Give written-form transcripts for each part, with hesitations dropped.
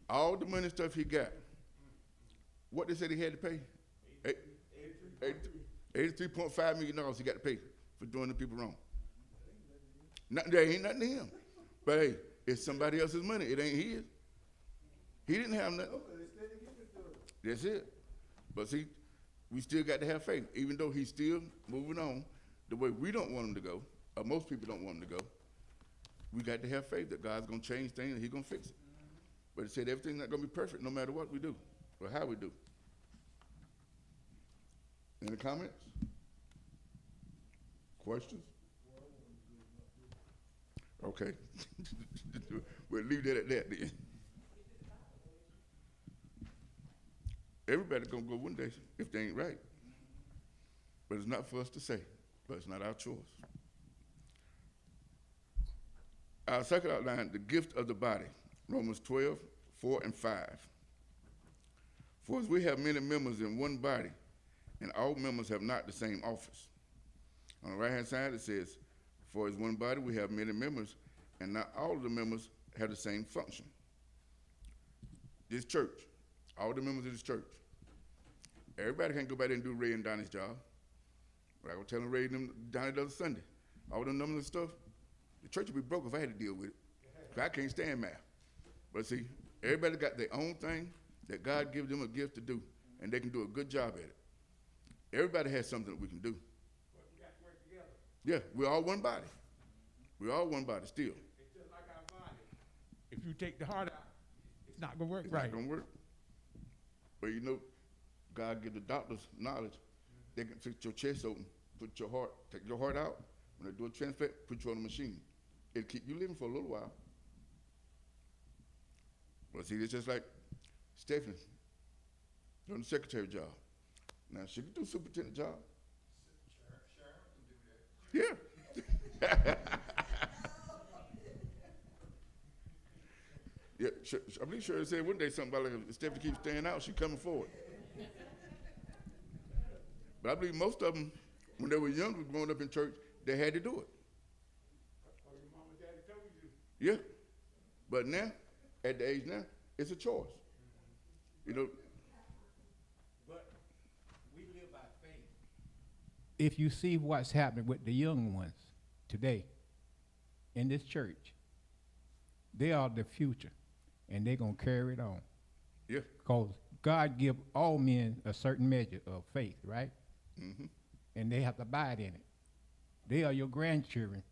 All the money stuff he got, what they said he had to pay? $83.5 million he got to pay for doing the people wrong. There ain't nothing to him. But hey, it's somebody else's money. It ain't his. He didn't have nothing. That's it. But see, we still got to have faith. Even though he's still moving on the way we don't want him to go, or most people don't want him to go, we got to have faith that God's going to change things and he's going to fix it. But he said everything's not going to be perfect no matter what we do or how we do. Any comments? Questions? Okay. We'll leave that at that then. Everybody's going to go one day if they ain't right. But it's not for us to say. But it's not our choice. Our second outline, the gift of the body. Romans 12, 4 and 5. For as we have many members in one body, and all members have not the same office. On the right-hand side, it says, for as one body we have many members, and not all of the members have the same function. This church, all the members of this church, everybody can't go back there and do Ray and Donnie's job. But I was telling Ray and them Donnie the other Sunday, all them numbers and stuff, the church would be broke if I had to deal with it. 'Cause I can't stand math. But see, everybody got their own thing that God gives them a gift to do, and they can do a good job at it. Everybody has something that we can do. But we got to work together. Yeah, we're all one body. We're all one body still. It's just like our body. If you take the heart out, it's not going to work It's right. not gonna work. But you know, God give the doctors knowledge. They can fix your chest open, put your heart, take your heart out. When they do a transplant, put you on a machine. It'll keep you living for a little while. But see, it's just like Stephanie doing the secretary job. Now she can do superintendent job. Sharon can do that. Yeah. Yeah, I believe Sharon said one day something about like if Stephanie keeps staying out, she's coming forward. But I believe most of them, when they were young, growing up in church, they had to do it. Or your mom and daddy told you. Yeah. But now, at the age now, it's a choice. You know, But we live by faith. If you see what's happening with the young ones today in this church, they are the future, and they're going to carry it on. yeah. Because God give all men a certain measure of faith, right? Mm-hmm. And they have to abide in it. They are your grandchildren.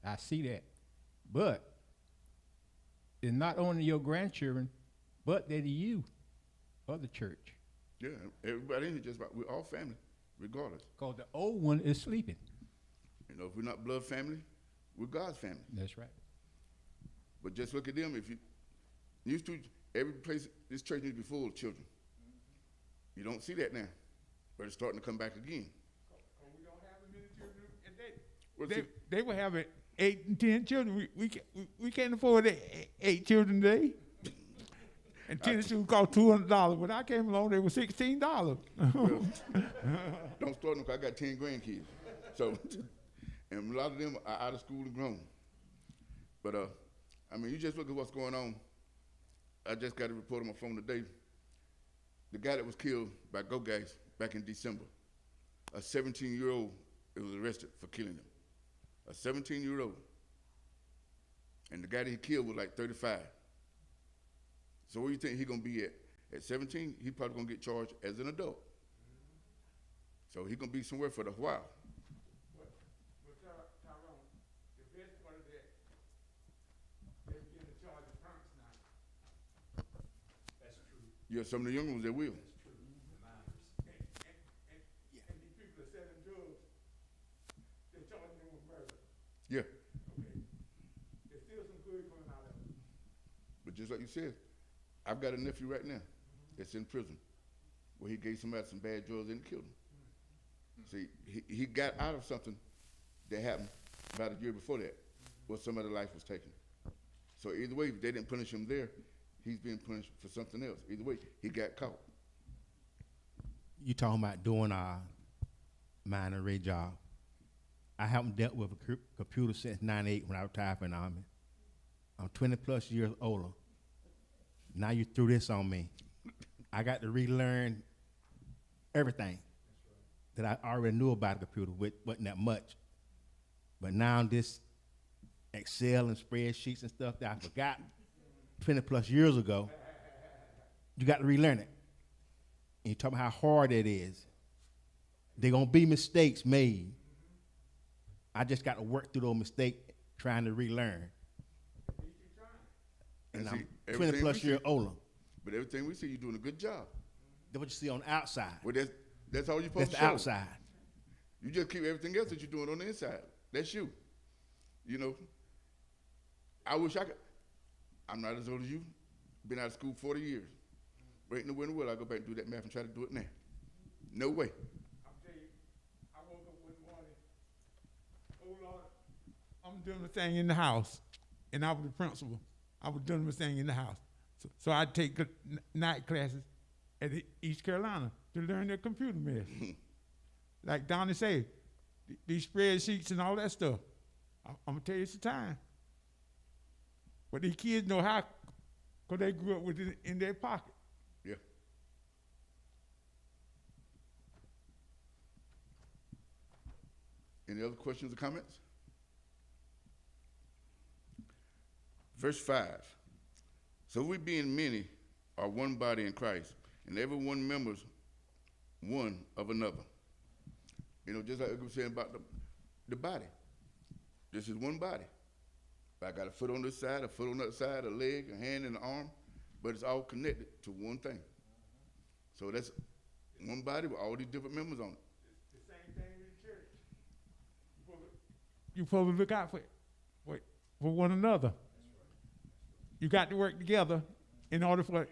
I see that. But it's not only your grandchildren, but they're the youth of the church. Yeah, everybody in here just about, we're all family, regardless. Because the old one is sleeping. You know, if we're not blood family, we're God's family. That's right. But just look at them. If you used to, every place, this church needs to be full of children. You don't see that now, but it's starting to come back again. We don't have as many children as Well, they. see, They were having 8 and 10 children. We can't afford 8 children today. And tennis shoes cost $200. When I came along, they were $16. don't start them because I got 10 grandkids. So, and a lot of them are out of school and grown. But, I mean, you just look at what's going on. I just got a report on my phone today. The guy that was killed by go guys back in December, a 17-year-old was arrested for killing him. A 17-year-old. And the guy that he killed was like 35. So what do you think he's going to be at? At 17, he's probably going to get charged as an adult. So he's going to be somewhere for a while. But Tyrone, the best part of that, they're getting charged of punks now. That's true. Yeah, some of the young ones, they will. That's true. The minors. And these people are selling drugs. They're charging them with murder. Yeah, Okay. There's still some good coming out of it. but just like you said, I've got a nephew right now that's in prison where he gave somebody some bad drugs and killed him. See, he got out of something that happened about a year before that where somebody's life was taken. So either way, if they didn't punish him there, he's being punished for something else. Either way, he got caught. You talking about doing a minor rate job. I haven't dealt with a computer since '98 when I retired from the Army. I'm 20 plus years older. Now you threw this on me. I got to relearn everything that I already knew about a computer, which wasn't that much. But now this Excel and spreadsheets and stuff that I forgot 20 plus years ago, you got to relearn it. And you talk about how hard it is. There gonna be mistakes made. I just got to work through those mistakes, trying to relearn. And see, I'm 20 plus years older. But everything we see, you're doing a good job. That's what you see on the outside. Well, that's all you're supposed That's to the show. outside. You just keep everything else that you're doing on the inside. That's you. You know, I wish I could. I'm not as old as you. Been out of school 40 years. Right in the winter, will I go back and do that math and try to do it now? No way. I'll tell you, I woke up one morning, oh Lord, I'm doing the thing in the house, and I was the principal. I was doing the thing in the house. So I'd take night classes at East Carolina to learn their computer mess. Like Donnie said, these spreadsheets and all that stuff. I'm gonna tell you it's the time. But these kids know how, because they grew up with it in their pocket. Yeah. Any other questions or comments? Verse 5. So we being many are one body in Christ, and every one members one of another. You know, just like we were saying about the body. This is one body. I got a foot on this side, a foot on that side, a leg, a hand, and an arm, but it's all connected to one thing. So that's one body with all these different members on it. It's the same thing with the church. You're supposed to look out for one another. You got to work together in order for,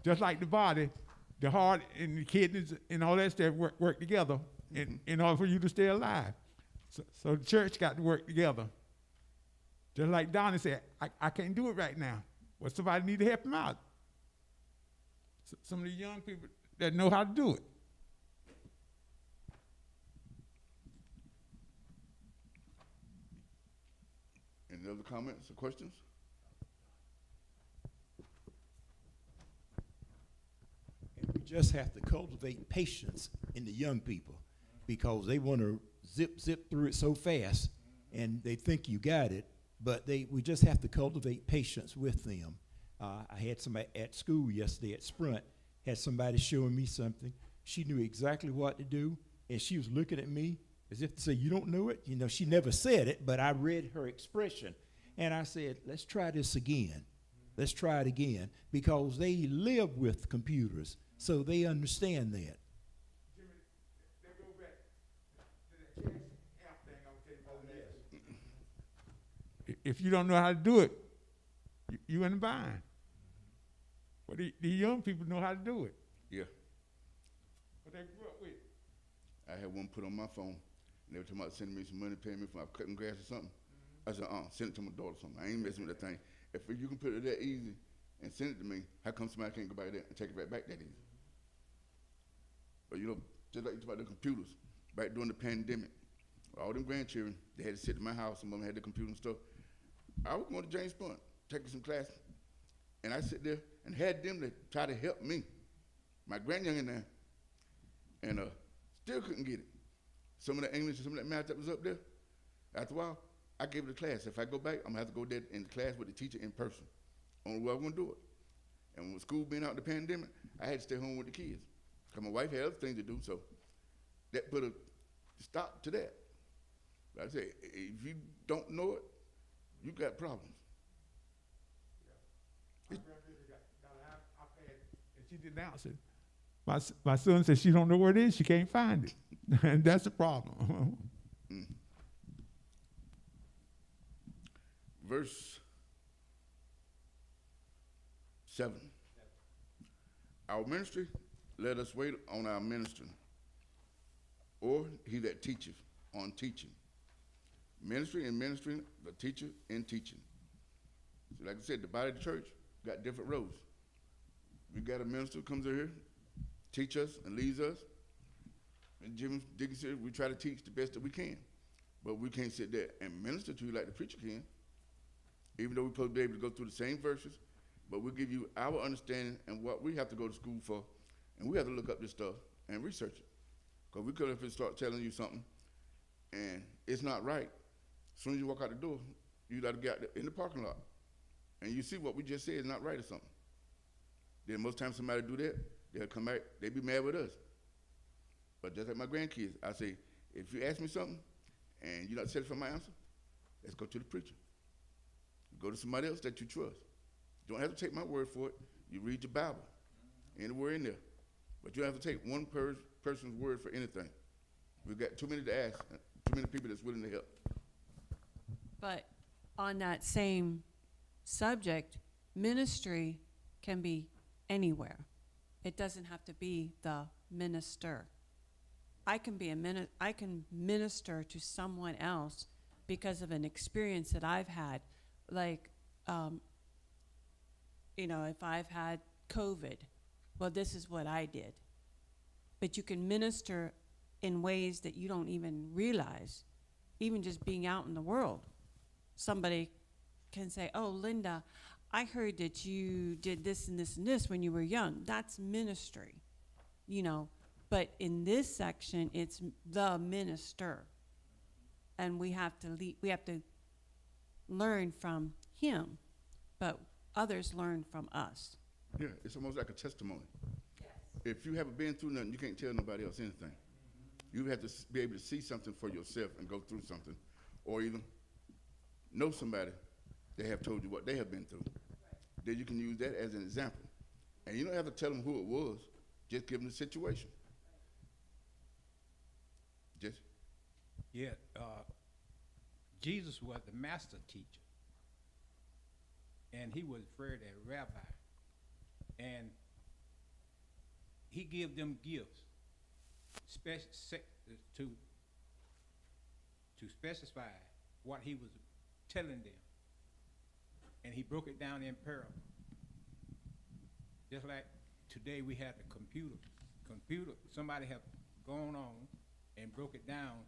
just like the body, the heart and the kidneys and all that stuff work together in order for you to stay alive. So the church got to work together. Just like Donnie said, I can't do it right now. Well, somebody need to help him out. Some of the young people that know how to do it. Any other comments or questions? And we just have to cultivate patience in the young people because they want to zip through it so fast and they think you got it, but we just have to cultivate patience with them. I had somebody at school yesterday at Sprint, had somebody showing me something. She knew exactly what to do, and she was looking at me as if to say, you don't know it? You know, she never said it, but I read her expression. And I said, let's try this again. Let's try it again, because they live with computers, so they understand that. Jimmy, let's go back to that cash app thing I was telling you about last week. If you don't know how to do it, you in the bind. But the young people know how to do it. Yeah. But they grew up with it. I had one put on my phone, and they were talking about sending me some money, paying me for cutting grass or something. I said, send it to my daughter or something. I ain't messing with that thing. If you can put it that easy and send it to me, how come somebody can't go back there and take it right back that easy? But you know, just like you talk about the computers, back during the pandemic, all them grandchildren, they had to sit in my house, some of them had the computer and stuff. I was going to James Bond, taking some classes, and I sit there and had them to try to help me, my grandyoungin there, and still couldn't get it. Some of the English and some of that math that was up there, after a while, I gave it a class. If I go back, I'm gonna have to go there in class with the teacher in person. Only way I'm gonna do it. And when school being out the pandemic, I had to stay home with the kids. Because my wife had other things to do, so that put a stop to that. But I say, if you don't know it, you got problems. My grandmother got an iPad, and she denounced it. My son said she don't know where it is, she can't find it. And that's the problem. Verse 7. Our ministry, let us wait on our ministering, or he that teacheth on teaching. Ministry and ministering, the teacher in teaching. So like I said, the body of the church got different roles. We got a minister who comes in here, teach us and leads us. And Jim Dickens said we try to teach the best that we can. But we can't sit there and minister to you like the preacher can. Even though we're supposed to be able to go through the same verses, but we'll give you our understanding and what we have to go to school for, and we have to look up this stuff and research it. Because we could have start telling you something, and it's not right. As soon as you walk out the door, you got to get out in the parking lot, and you see what we just said is not right or something. Then most times somebody do that, they'll come back, they be mad with us. But just like my grandkids, I say, if you ask me something and you're not satisfied with my answer, let's go to the preacher. Go to somebody else that you trust. You don't have to take my word for it. You read your Bible, anywhere in there. But you don't have to take one person's word for anything. We've got too many to ask, too many people that's willing to help. But on that same subject, ministry can be anywhere. It doesn't have to be the minister. I can minister to someone else because of an experience that I've had. Like, if I've had COVID, well, this is what I did. But you can minister in ways that you don't even realize, even just being out in the world. Somebody can say, oh, Linda, I heard that you did this and this and this when you were young. That's ministry, But in this section, it's the minister. And we have to learn from him, but others learn from us. Yeah, it's almost like a testimony. Yes. If you haven't been through nothing, you can't tell nobody else anything. You have to be able to see something for yourself and go through something, or even know somebody that have told you what they have been through. Right. Then you can use that as an example. And you don't have to tell them who it was, just give them the situation. Right. Just. Yeah, Jesus was the master teacher, and he was referred as rabbi, and he gave them gifts to specify what he was telling them, and he broke it down in parable. Just like today we have the computer, somebody have gone on and broke it down,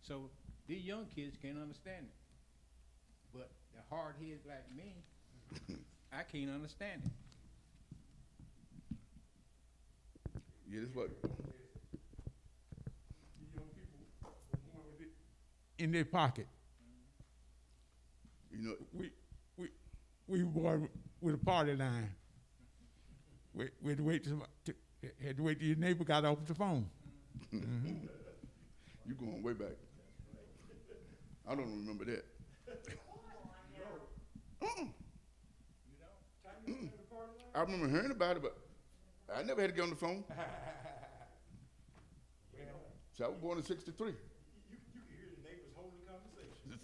so these young kids can't understand it. But the hard heads like me, I can't understand it. Yeah, that's what. Young people with it in their pocket. We were with a party line. We had to wait till your neighbor got off the phone. Mm-hmm. You going way back. I don't remember that. I remember hearing about it, but I never had to get on the phone. So I was born in '63. You can hear the neighbors holding the conversation.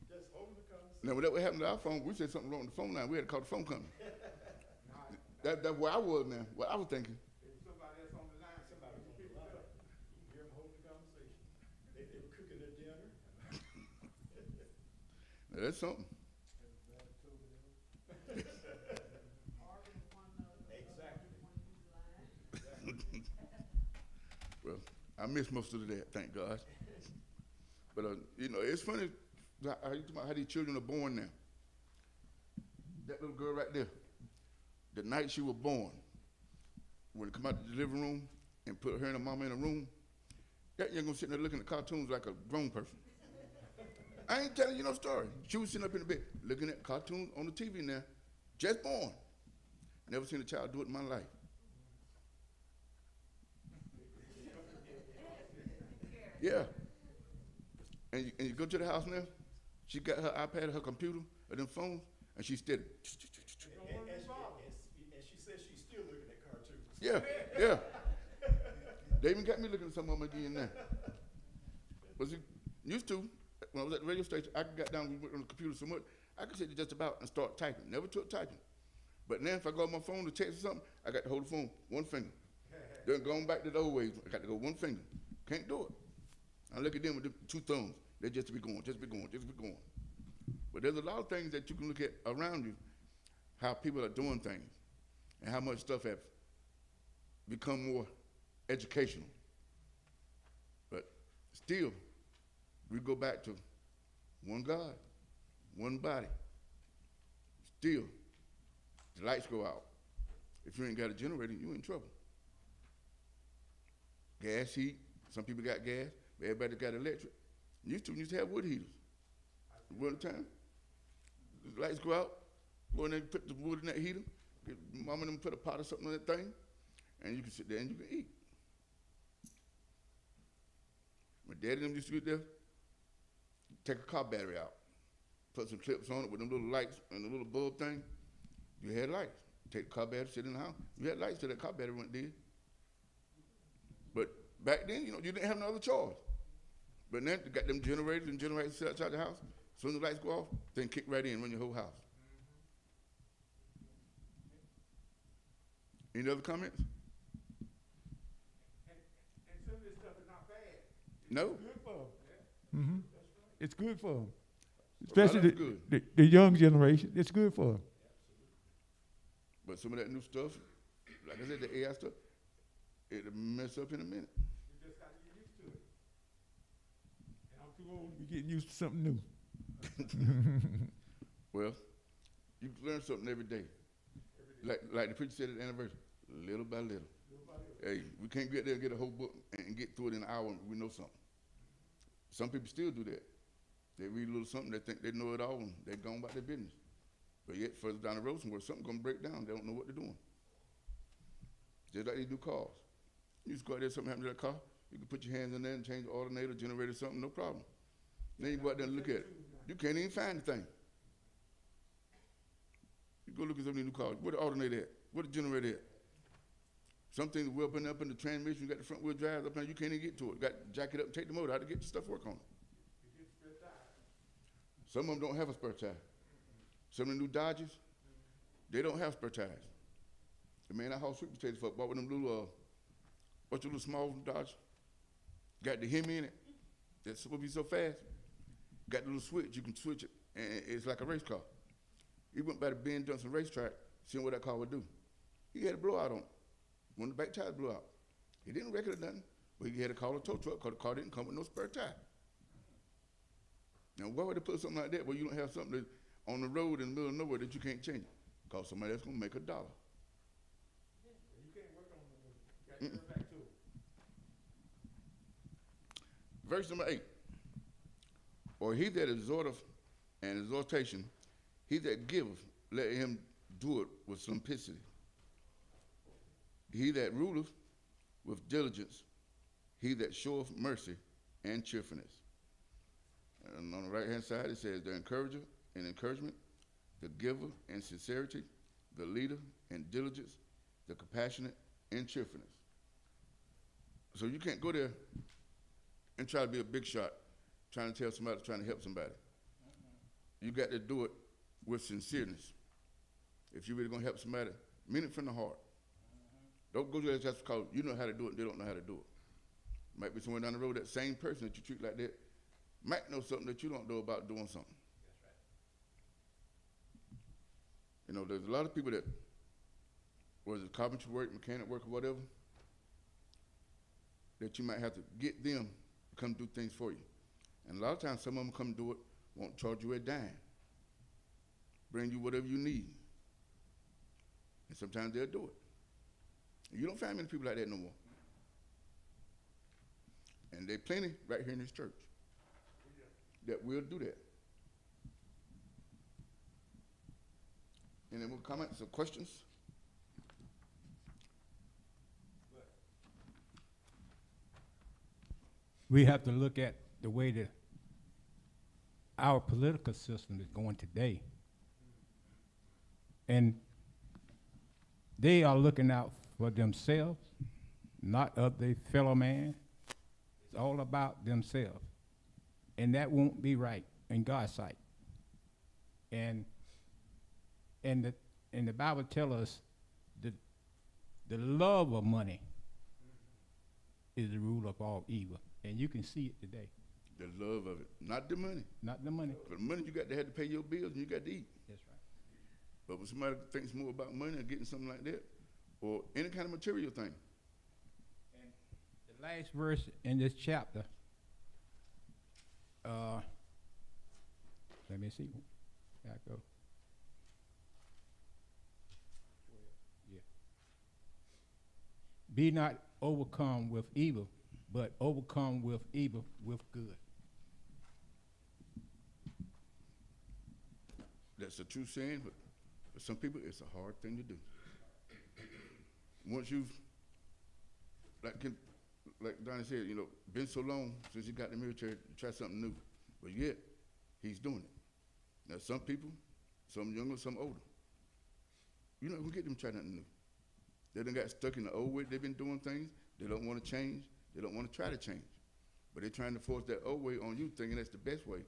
Just holding the conversation. Now, whatever happened to our phone, we said something wrong with the phone line. We had to call the phone company. That's where I was now, what I was thinking. Somebody else on the line, somebody was picked up. You hear them holding the conversation. They were cooking their dinner. Now, that's something. Well, I missed most of that, thank God. But, it's funny how these children are born now. That little girl right there, the night she was born, when they come out the living room and put her and her mama in a room, that young girl sitting there looking at cartoons like a grown person. I ain't telling you no story. She was sitting up in the bed looking at cartoons on the TV now, just born. Never seen a child do it in my life. Yeah. And you go to the house now, she got her iPad, her computer, or them phones, and she's steady. And she says she's still looking at cartoons. Yeah. They even got me looking at some of them again now. But see, used to, when I was at the radio station, I got down on the computer so much, I could sit just about and start typing. Never took typing. But now if I go on my phone to text or something, I got to hold the phone one finger. Then going back to the old ways, I got to go one finger. Can't do it. I look at them with the two thumbs. They just be going. But there's a lot of things that you can look at around you, how people are doing things, and how much stuff have become more educational. But still, we go back to one God, one body, Still, the lights go out. If you ain't got a generator, you in trouble. Gas heat, some people got gas, but everybody got electric. Used to have wood heaters. Winter time, the lights go out, go in there and put the wood in that heater, get mama and them put a pot or something on that thing, and you can sit there and you can eat. My daddy and them used to get there, take a car battery out, put some clips on it with them little lights and the little bulb thing. You had lights. Take the car battery, sit in the house. You had lights till that car battery went dead. But back then, you didn't have no other choice. But now they got them generators and generators sit outside the house. As soon as the lights go off, then kick right in, run your whole house. Any other comments? And some of this stuff is not bad. No. It's good for them. Mm-hmm. It's good for them. Well, Especially that's good. the young generation. It's good for them. But some of that new stuff, like I said, the AI stuff, it'll mess up in a minute. You just got to get used to it. And I'm too old to be getting used to something new. Well, you learn something every day. Like the preacher said at the anniversary, little by little. Hey, we can't get there and get a whole book and get through it in an hour and we know something. Some people still do that. They read a little something, they think they know it all, and they're gone about their business. But yet, further down the road somewhere, something's going to break down. They don't know what they're doing. Just like they do cars. You just go out there, something happens to that car, you can put your hands in there and change the alternator, generator, something, no problem. Then you go out there and look at it. You can't even find the thing. You go look at some of these new cars. Where the alternator at? Where the generator at? Something well up in the transmission, you got the front wheel drive up there, you can't even get to it. You got to jack it up and take the motor out to get the stuff work on it. Some of them don't have a spare tire. Some of the new Dodges, they don't have spare tires. The man I haul sweet potatoes for bought one of them little, what's the little small Dodge? Got the Hemi in it. That's supposed to be so fast. Got the little switch, you can switch it, and it's like a race car. He went by the Ben Johnson racetrack, seeing what that car would do. He had a blowout on it. One of the back tires blew out. He didn't wreck it or nothing, but he had to call a tow truck because the car didn't come with no spare tire. Now, why would they put something like that where you don't have something that's on the road in the middle of nowhere that you can't change it? Because somebody else going to make $1. You can't work on it. You got to go back to it. Verse number 8. Or he that exhorteth and exhortation, he that giveth, let him do it with simplicity. He that ruleth with diligence, he that showeth mercy and cheerfulness. And on the right-hand side, it says the encourager in encouragement, the giver in sincerity, the leader in diligence, the compassionate in cheerfulness. So you can't go there and try to be a big shot, trying to tell somebody, trying to help somebody. You got to do it with sincereness. If you're really going to help somebody, mean it from the heart. Don't go there just because you know how to do it and they don't know how to do it. Might be somewhere down the road, that same person that you treat like that might know something that you don't know about doing something. That's right. There's a lot of people that, whether it's carpentry work, mechanic work, or whatever, that you might have to get them to come do things for you. And a lot of times some of them come do it, won't charge you a dime, bring you whatever you need. And sometimes they'll do it. You don't find many people like that no more. And there are plenty right here in this church that will do that. Any more comments or questions? We have to look at the way that our political system is going today. And they are looking out for themselves, not of their fellow man. It's all about themselves. And that won't be right in God's sight. And the Bible tells us that the love of money is the rule of all evil. And you can see it today. The love of it, not the money. Not the money. For the money, you got to have to pay your bills and you got to eat. That's right. But when somebody thinks more about money or getting something like that, or any kind of material thing. And the last verse in this chapter, let me see. There I go. Be not overcome with evil, but overcome with evil with good. That's a true saying, but for some people, it's a hard thing to do. Once you've, like Donnie said, you know, been so long since he got in the military to try something new, but yet he's doing it. Now, some people, some younger, some older, you know, we get them to try nothing new. They done got stuck in the old way they've been doing things. They don't want to change. They don't want to try to change. But they're trying to force that old way on you, thinking that's the best way.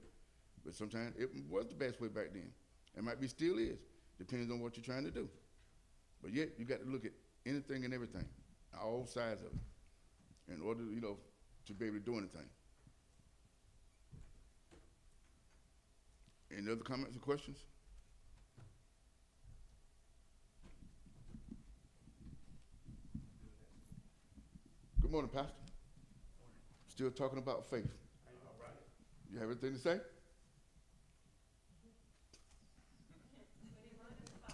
But sometimes it was the best way back then. It might be still is. Depends on what you're trying to do. But yet, you got to look at anything and everything, all sides of it, in order, you know, to be able to do anything. Any other comments or questions? Good morning, Pastor. Still talking about faith. All right. You have anything to say?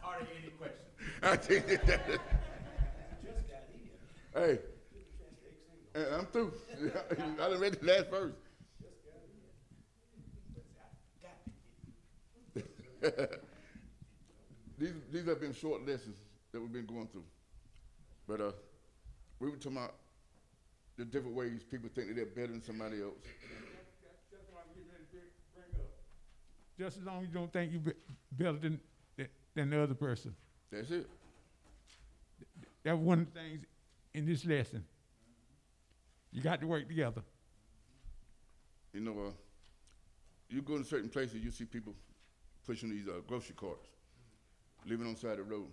Are there any questions? I think that. Hey, I'm through. I done read the last verse. These have been short lessons that we've been going through. But we were talking about the different ways people think that they're better than somebody else. That's what I'm getting ready to bring up. Just as long as you don't think you're better than the other person. That's it. That's one of the things in this lesson. You got to work together. You know, you go to certain places, you see people pushing these grocery carts, living on the side of the road.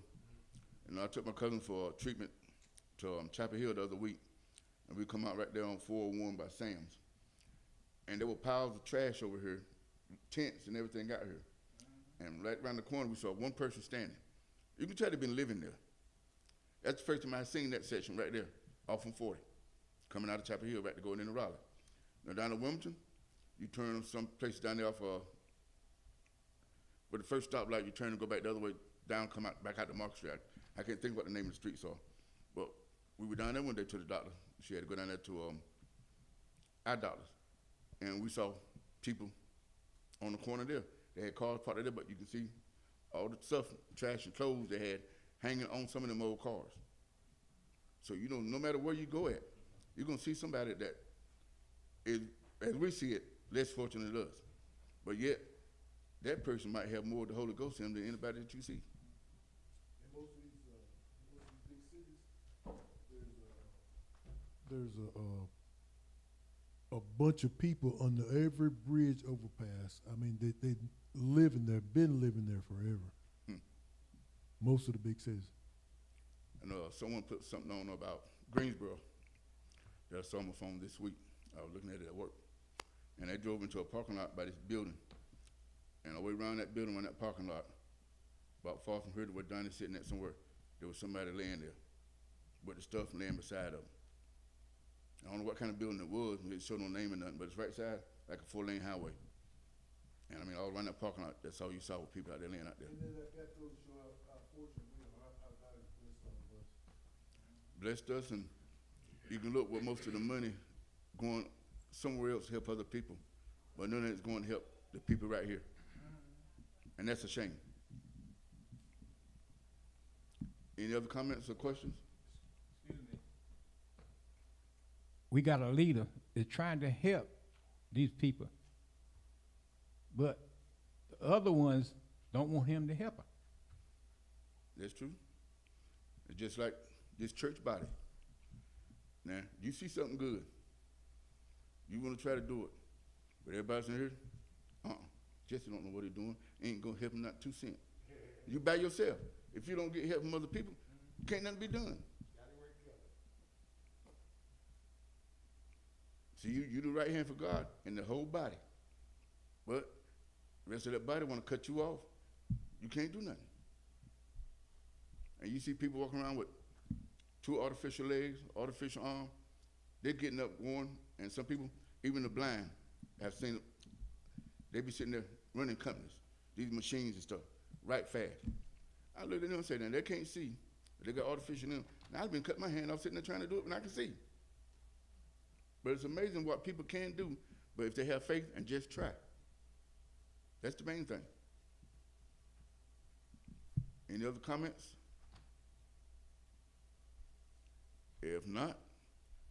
And I took my cousin for treatment to Chapel Hill the other week, and we come out right there on 401 by Sam's. And there were piles of trash over here, tents and everything out here. And right around the corner, we saw one person standing. You can tell they've been living there. That's the first time I seen that section right there, off from 40, coming out of Chapel Hill, right to going into Raleigh. Now down to Wilmington, you turn some place down there off but the first stoplight, you turn and go back the other way down, come out back out to Market Street. I can't think what the name of the streets are. But we were down there one day to the doctor. She had to go down there to eye doctors. And we saw people on the corner there. They had cars parked there, but you can see all the stuff, trash and clothes they had hanging on some of them old cars. So, you know, no matter where you go at, you're going to see somebody that is, as we see it, less fortunate than us. But yet, that person might have more of the Holy Ghost in them than anybody that you see. In most of these big cities, there's a bunch of people under every bridge overpass. I mean, they live in there, been living there forever. Most of the big cities. And someone put something on about Greensboro that I saw on my phone this week. I was looking at it at work. And they drove into a parking lot by this building. And away around that building, around that parking lot, about far from here to where Donnie's sitting at somewhere, there was somebody laying there with the stuff laying beside them. I don't know what kind of building it was, it showed no name or nothing, but it's right side, like a 4-lane highway. And I mean, all around that parking lot, that's all you saw with people out there laying out there. And then that goes to show how fortunate we are, how God has blessed all of us. Blessed us, and you can look with most of the money going somewhere else to help other people, but none of it's going to help the people right here. And that's a shame. Any other comments or questions? Excuse me. We got a leader that's trying to help these people, but the other ones don't want him to help them. That's true. It's just like this church body. Now, you see something good, you want to try to do it, but everybody's in here, Jesse don't know what he's doing, ain't gonna help him not 2 cents. You by yourself. If you don't get help from other people, can't nothing be done. See, you the right hand for God and the whole body. But the rest of that body want to cut you off. You can't do nothing. And you see people walking around with 2 artificial legs, artificial arms. They're getting up, going, and some people, even the blind, have seen it. They be sitting there running companies, these machines and stuff, right fast. I look at them and say, now they can't see, They got artificial in them. Now I've been cutting my hand off sitting there trying to do it when I can see. But it's amazing what people can do, but if they have faith and just try. That's the main thing. Any other comments? If not,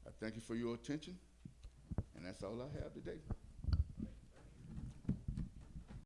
I thank you for your attention, and that's all I have today.